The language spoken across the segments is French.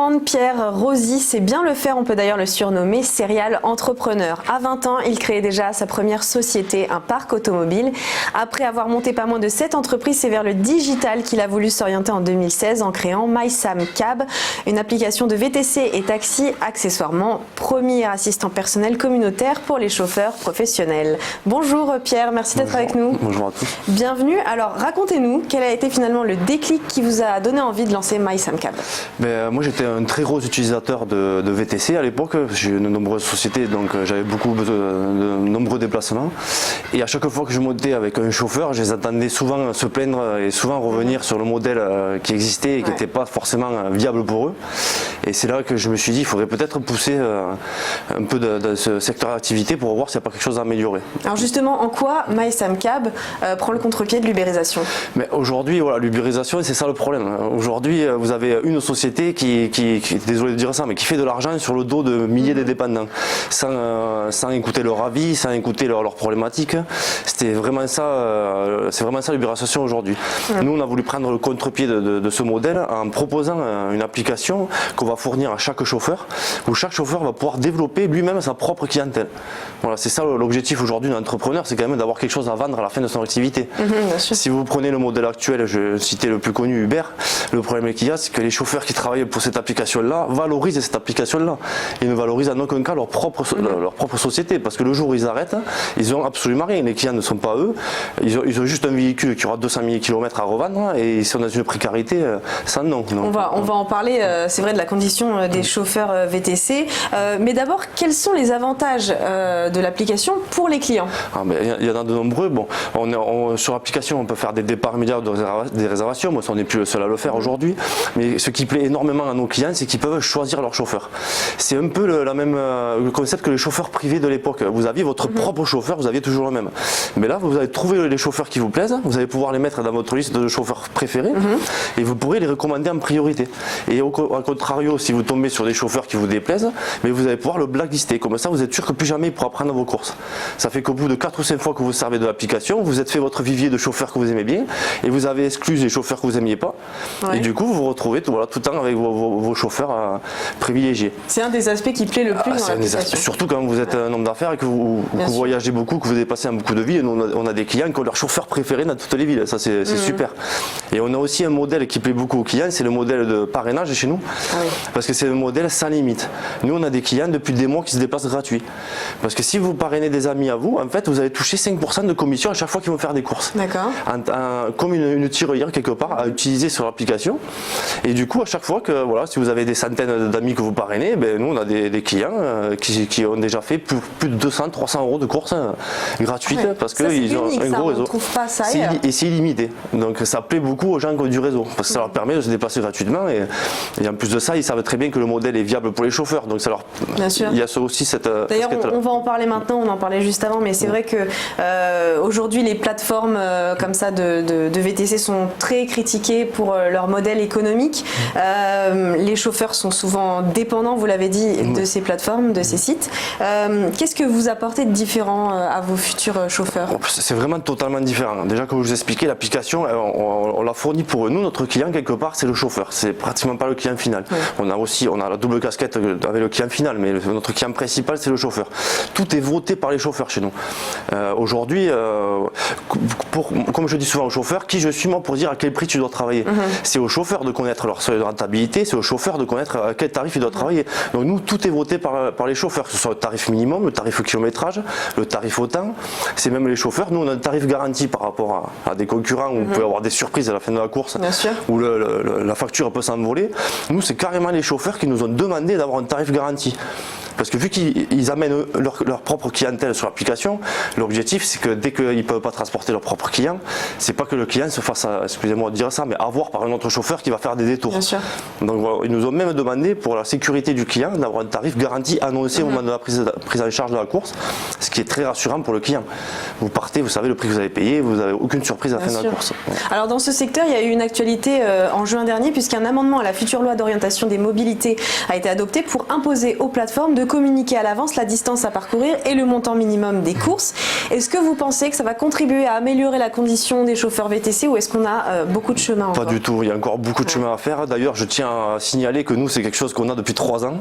entreprendre, Pierre Rosy sait bien le faire. On peut d'ailleurs le surnommer serial entrepreneur. À 20 ans, il créait déjà sa première société, un parc automobile. Après avoir monté pas moins de 7 entreprises, c'est vers le digital qu'il a voulu s'orienter en 2016 en créant MySamCab, une application de VTC et taxi, accessoirement premier assistant personnel communautaire pour les chauffeurs professionnels. Bonjour Pierre, merci d'être avec nous. Bonjour à tous. Bienvenue. Alors racontez-nous, quel a été finalement le déclic qui vous a donné envie de lancer MySamCab? Moi j'étais un très gros utilisateur de VTC à l'époque. J'ai eu de nombreuses sociétés, donc j'avais beaucoup de nombreux déplacements. Et à chaque fois que je montais avec un chauffeur, je les entendais souvent se plaindre et souvent revenir sur le modèle qui existait et qui n'était pas forcément viable pour eux. Et c'est là que je me suis dit, il faudrait peut-être pousser un peu de ce secteur d'activité pour voir s'il n'y a pas quelque chose à améliorer. Alors justement, en quoi MySamCab prend le contre-pied de l'ubérisation? Mais aujourd'hui, voilà, l'ubérisation, c'est ça le problème. Aujourd'hui, vous avez une société qui, désolé de dire ça, mais qui fait de l'argent sur le dos de milliers de dépendants, sans écouter leur avis, sans écouter leurs problématiques. C'était vraiment ça, c'est vraiment ça l'ubérisation aujourd'hui. Nous, on a voulu prendre le contre-pied de ce modèle en proposant une application qu'on va fournir à chaque chauffeur, où chaque chauffeur va pouvoir développer lui-même sa propre clientèle. Voilà, c'est ça l'objectif aujourd'hui d'un entrepreneur, c'est quand même d'avoir quelque chose à vendre à la fin de son activité. Si vous prenez le modèle actuel, je citais le plus connu, Uber, le problème qu'il y a, c'est que les chauffeurs qui travaillent pour cette application-là valorisent cette application-là. Ils ne valorisent en aucun cas leur propre société, parce que le jour où ils arrêtent, ils n'ont absolument rien. Les clients ne sont pas eux, ils ont juste un véhicule qui aura 200 000 km à revendre et ils sont dans une précarité sans nom. On va en parler, c'est vrai, de la condition des chauffeurs VTC. Mais d'abord, quels sont les avantages de l'application pour les clients? Il y en a de nombreux. Bon, sur l'application, on peut faire des départs immédiats, des réservations. Moi, on n'est plus le seul à le faire aujourd'hui. Mais ce qui plaît énormément à nos clients, c'est qu'ils peuvent choisir leur chauffeur. C'est un peu le concept que les chauffeurs privés de l'époque. Vous aviez votre propre chauffeur, vous aviez toujours le même. Mais là, vous allez trouver les chauffeurs qui vous plaisent, vous allez pouvoir les mettre dans votre liste de chauffeurs préférés et vous pourrez les recommander en priorité. Et au contrario, si vous tombez sur des chauffeurs qui vous déplaisent, mais vous allez pouvoir le blacklister. Comme ça, vous êtes sûr que plus jamais il pourra prendre vos courses. Ça fait qu'au bout de 4 ou 5 fois que vous servez de l'application, vous êtes fait votre vivier de chauffeurs que vous aimez bien et vous avez exclu les chauffeurs que vous n'aimiez pas. Et du coup, vous vous retrouvez tout le temps avec vos chauffeurs privilégiés. C'est un des aspects qui plaît le plus dans l'application. Surtout quand vous êtes un homme d'affaires et que vous voyagez beaucoup, que vous dépassez dans beaucoup de villes. On a des clients qui ont leur chauffeur préféré dans toutes les villes. Ça, c'est super. Et on a aussi un modèle qui plaît beaucoup aux clients, c'est le modèle de parrainage chez nous. Parce que c'est un modèle sans limite. Nous, on a des clients depuis des mois qui se déplacent gratuits. Parce que si vous parrainez des amis à vous, en fait, vous allez toucher 5% de commission à chaque fois qu'ils vont faire des courses. D'accord. Comme une tirelire quelque part à utiliser sur l'application. Et du coup, à chaque fois que, voilà, si vous avez des centaines d'amis que vous parrainez, nous, on a des clients qui ont déjà fait plus de 200, 300 euros de courses gratuites parce qu'ils ont un gros réseau. Et c'est illimité. Donc ça plaît beaucoup aux gens qui ont du réseau parce que ça leur permet de se déplacer gratuitement et en plus de ça, ils savent très bien que le modèle est viable pour les chauffeurs. Donc ça leur... Bien sûr. Il y a aussi cette... D'ailleurs, on va en parler maintenant, on en parlait juste avant, mais c'est vrai que aujourd'hui les plateformes comme ça de VTC sont très critiquées pour leur modèle économique. Les chauffeurs sont souvent dépendants, vous l'avez dit, de ces plateformes, de ces sites. Qu'est-ce que vous apportez de différent à vos futurs chauffeurs? C'est vraiment totalement différent. Déjà, comme je vous expliquais, l'application, on l'a fournie pour eux. Nous, notre client, quelque part, c'est le chauffeur. C'est pratiquement pas le client final. On a la double casquette avec le client final, mais notre client principal, c'est le chauffeur. Tout est voté par les chauffeurs chez nous. Aujourd'hui, comme je dis souvent aux chauffeurs, qui je suis moi pour dire à quel prix tu dois travailler? C'est aux chauffeurs de connaître leur seuil de rentabilité, c'est aux chauffeurs de connaître à quel tarif ils doivent travailler. Donc nous, tout est voté par les chauffeurs, que ce soit le tarif minimum, le tarif au kilométrage, le tarif au temps. C'est même les chauffeurs. Nous, on a un tarif garanti par rapport à des concurrents où vous pouvez avoir des surprises à la fin de la course, où la facture peut s'envoler. Nous, c'est carrément les chauffeurs qui nous ont demandé d'avoir un tarif garanti. Parce que vu qu'ils amènent leur propre clientèle sur l'application, l'objectif c'est que dès qu'ils ne peuvent pas transporter leur propre client, c'est pas que le client se fasse, excusez-moi de dire ça, mais avoir par un autre chauffeur qui va faire des détours. Bien sûr. Donc voilà, ils nous ont même demandé pour la sécurité du client d'avoir un tarif garanti annoncé au moment de la prise en charge de la course, ce qui est très rassurant pour le client. Vous partez, vous savez le prix que vous avez payé, vous n'avez aucune surprise à la fin de la course. Alors dans ce secteur, il y a eu une actualité en juin dernier puisqu'un amendement à la future loi d'orientation des mobilités a été adopté pour imposer aux plateformes de de communiquer à l'avance la distance à parcourir et le montant minimum des courses. Est-ce que vous pensez que ça va contribuer à améliorer la condition des chauffeurs VTC ou est-ce qu'on a beaucoup de chemin encore? Pas du tout, il y a encore beaucoup de chemin à faire. D'ailleurs, je tiens à signaler que nous, c'est quelque chose qu'on a depuis 3 ans.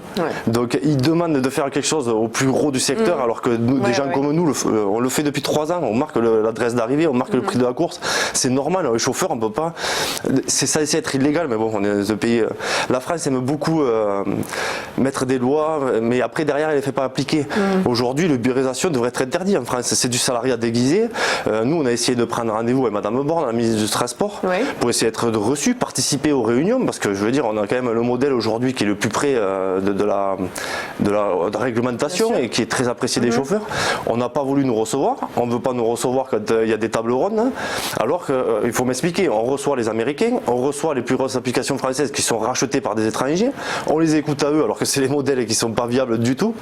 Donc, ils demandent de faire quelque chose au plus gros du secteur, alors que nous, des gens comme nous, on le fait depuis 3 ans. On marque l'adresse d'arrivée, on marque le prix de la course. C'est normal, les chauffeurs, on peut pas. C'est censé être illégal, mais bon, on est dans un pays. La France aime beaucoup mettre des lois, mais après, derrière, elle ne les fait pas appliquer. Aujourd'hui, l'ubérisation devrait être interdite en France. C'est du salariat déguisé. Nous, on a essayé de prendre rendez-vous avec Madame Borne, la ministre du Transport, pour essayer d'être reçu, participer aux réunions, parce que je veux dire, on a quand même le modèle aujourd'hui qui est le plus près de la réglementation et qui est très apprécié des chauffeurs. On n'a pas voulu nous recevoir. On ne veut pas nous recevoir quand il y a des tables rondes. Hein. Alors qu'il faut m'expliquer, on reçoit les Américains, on reçoit les plus grosses applications françaises qui sont rachetées par des étrangers. On les écoute à eux alors que c'est les modèles qui ne sont pas viables du tout.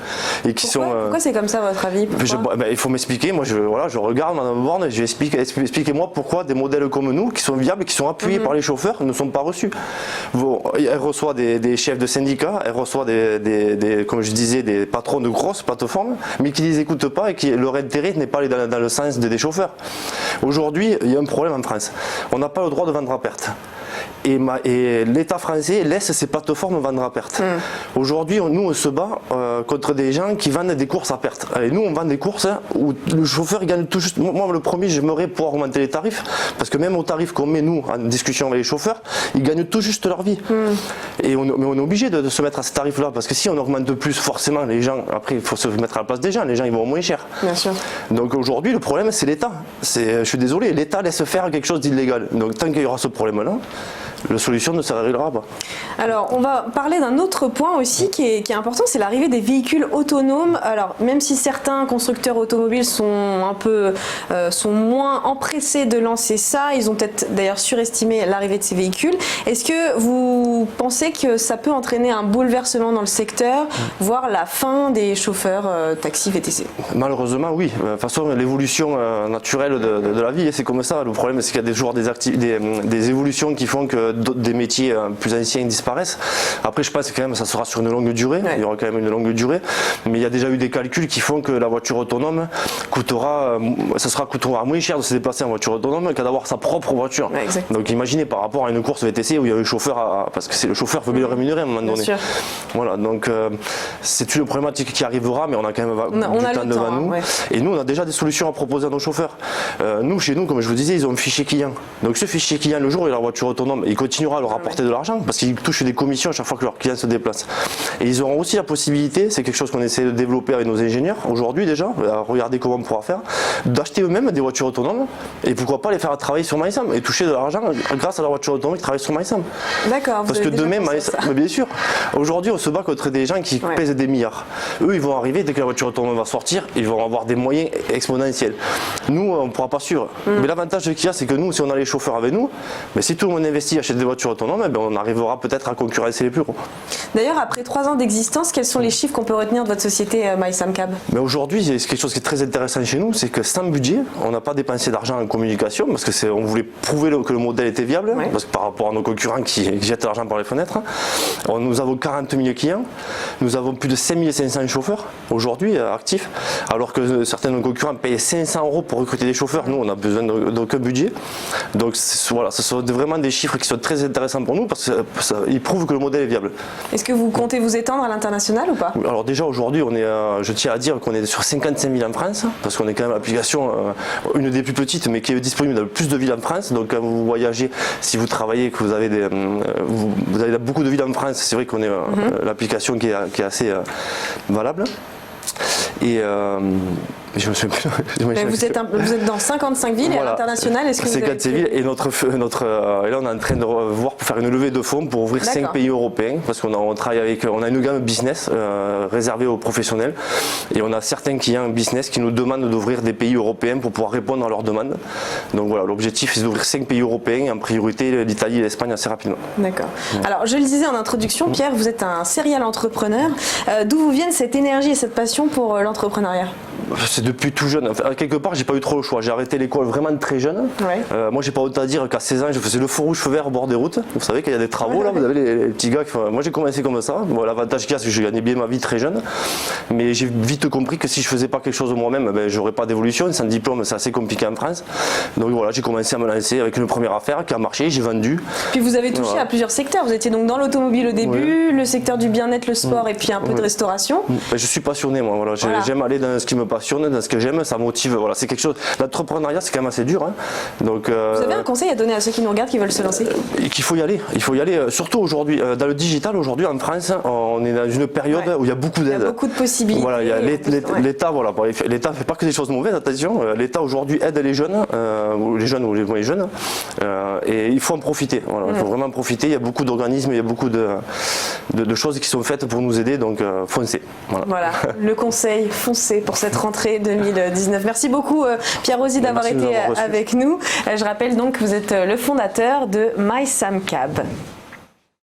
Et qui Pourquoi c'est comme ça à votre avis? Il faut m'expliquer. Moi, je regarde Madame Borne et expliquez-moi pourquoi des modèles comme nous, qui sont viables, qui sont appuyés par les chauffeurs, ne sont pas reçus. Bon, elle reçoit des chefs de syndicats, elle reçoit comme je disais, des patrons de grosses plateformes, mais qui ne les écoutent pas et qui leur intérêt n'est pas aller dans le sens des chauffeurs. Aujourd'hui, il y a un problème en France. On n'a pas le droit de vendre à perte. Et l'État français laisse ces plateformes vendre à perte. Aujourd'hui, nous, on se bat contre des gens qui vendent des courses à perte. Et nous, on vend des courses où le chauffeur gagne tout juste. Moi, le premier, j'aimerais pouvoir augmenter les tarifs, parce que même aux tarifs qu'on met, nous, en discussion avec les chauffeurs, ils gagnent tout juste leur vie. Mais on est obligé de se mettre à ces tarifs-là, parce que si on augmente plus, forcément, les gens, après, il faut se mettre à la place des gens, les gens, ils vont moins cher. Bien sûr. Donc aujourd'hui, le problème, c'est l'État. Je suis désolé, l'État laisse faire quelque chose d'illégal. Donc tant qu'il y aura ce problème-là, la solution ne s'arrêtera pas. Alors, on va parler d'un autre point aussi qui est important, c'est l'arrivée des véhicules autonomes. Alors, même si certains constructeurs automobiles sont moins empressés de lancer ça, ils ont peut-être d'ailleurs surestimé l'arrivée de ces véhicules. Est-ce que vous pensez que ça peut entraîner un bouleversement dans le secteur, voire la fin des chauffeurs taxi VTC? Malheureusement, oui. De toute façon, l'évolution naturelle de la vie, c'est comme ça. Le problème, c'est qu'il y a toujours des évolutions qui font que des métiers plus anciens disparaissent. Après, je pense que quand même ça sera sur une longue durée, il y aura quand même une longue durée, mais il y a déjà eu des calculs qui font que la voiture autonome coûtera moins cher de se déplacer en voiture autonome qu'à d'avoir sa propre voiture. Donc imaginez par rapport à une course VTC où il y a le chauffeur, parce que le chauffeur veut bien le rémunérer à un moment donné. Voilà, donc c'est une problématique qui arrivera, mais on a quand même du temps devant nous. Et nous, on a déjà des solutions à proposer à nos chauffeurs. Chez nous, comme je vous disais, ils ont un fichier client. Donc ce fichier client, le jour où il y a la voiture autonome, il continuera à leur apporter de l'argent parce qu'ils touchent des commissions à chaque fois que leurs clients se déplacent. Et ils auront aussi la possibilité, c'est quelque chose qu'on essaie de développer avec nos ingénieurs aujourd'hui déjà, regardez comment on pourra faire, d'acheter eux-mêmes des voitures autonomes et pourquoi pas les faire travailler sur MySam et toucher de l'argent grâce à la voiture autonome qui travaille sur MySam. D'accord. Parce que demain, bien sûr, aujourd'hui on se bat contre des gens qui pèsent des milliards. Eux, ils vont arriver, dès que la voiture autonome va sortir, ils vont avoir des moyens exponentiels. Nous, on ne pourra pas suivre. Mais l'avantage qu'il y a, c'est que nous, si on a les chauffeurs avec nous, mais si tout le monde investit, achète des voitures autonomes, on arrivera peut-être à concurrencer les plus gros. D'ailleurs, après 3 ans d'existence, quels sont les chiffres qu'on peut retenir de votre société MySamCab? Mais aujourd'hui, c'est quelque chose qui est très intéressant chez nous, c'est que sans budget, on n'a pas dépensé d'argent en communication parce que on voulait prouver que le modèle était viable, parce que par rapport à nos concurrents qui jettent l'argent par les fenêtres. Nous avons 40 000 clients, nous avons plus de 5 500 chauffeurs aujourd'hui actifs, alors que certains de nos concurrents payent 500 € pour recruter des chauffeurs. Nous, on n'a besoin d'aucun budget. Donc voilà, ce sont vraiment des chiffres qui sont très intéressants pour nous parce qu'ils prouvent que le modèle est viable. Est-ce que vous comptez vous étendre à l'international ou pas? Alors déjà aujourd'hui, je tiens à dire qu'on est sur 55 000 en France, parce qu'on est quand même l'application, une des plus petites, mais qui est disponible dans le plus de villes en France. Donc quand vous voyagez, si vous travaillez, que vous avez beaucoup de villes en France, c'est vrai qu'on est l'application qui est assez valable. Et je me souviens plus. Vous êtes dans 55 villes et à l'international, est-ce que vous avez... C'est villes et et là on est en train de voir pour faire une levée de fonds pour ouvrir 5 pays européens parce qu'on travaille on a une gamme business réservée aux professionnels et on a certains clients business qui nous demandent d'ouvrir des pays européens pour pouvoir répondre à leurs demandes. Donc voilà, l'objectif c'est d'ouvrir 5 pays européens, en priorité l'Italie et l'Espagne assez rapidement. D'accord. Alors je le disais en introduction, Pierre, vous êtes un serial entrepreneur. D'où vous viennent cette énergie et cette passion pour l'entrepreneuriat? c'est depuis tout jeune. Enfin, quelque part, j'ai pas eu trop le choix. J'ai arrêté l'école vraiment très jeune. Ouais. Moi, j'ai pas honte à dire qu'à 16 ans, je faisais le feu rouge, feu vert au bord des routes. Vous savez qu'il y a des travaux là, vous avez les petits gars qui font... Moi, j'ai commencé comme ça. Bon, l'avantage qu'il y a, c'est que je gagnais bien ma vie très jeune. Mais j'ai vite compris que si je faisais pas quelque chose de moi-même, ben, j'aurais pas d'évolution. Sans diplôme, c'est assez compliqué en France. Donc voilà, j'ai commencé à me lancer avec une première affaire qui a marché, j'ai vendu. Puis vous avez touché à plusieurs secteurs. Vous étiez donc dans l'automobile au début, le secteur du bien-être, le sport et puis un peu de restauration. Ben, je suis passionné, moi. Voilà. J'aime aller dans ce qui me passionne, dans ce que j'aime, ça motive. Voilà, c'est quelque chose. L'entrepreneuriat, c'est quand même assez dur. Hein. Donc, vous avez un conseil à donner à ceux qui nous regardent, qui veulent se lancer? Qu'il faut y aller. Il faut y aller. Surtout aujourd'hui, dans le digital, aujourd'hui en France, on est dans une période où il y a beaucoup d'aides. Il y a beaucoup de possibilités. Voilà, il y a l'État, voilà, l'État fait pas que des choses mauvaises, attention. L'État aujourd'hui aide les jeunes, ou les jeunes ou les moins jeunes, et il faut en profiter. Voilà, il faut vraiment en profiter. Il y a beaucoup d'organismes, il y a beaucoup de choses qui sont faites pour nous aider, donc foncez. Voilà, le conseil, foncez pour cette rentrée 2019. Merci beaucoup Pierre Rosy d'avoir été avec nous. Je rappelle donc que vous êtes le fondateur de MySamCab.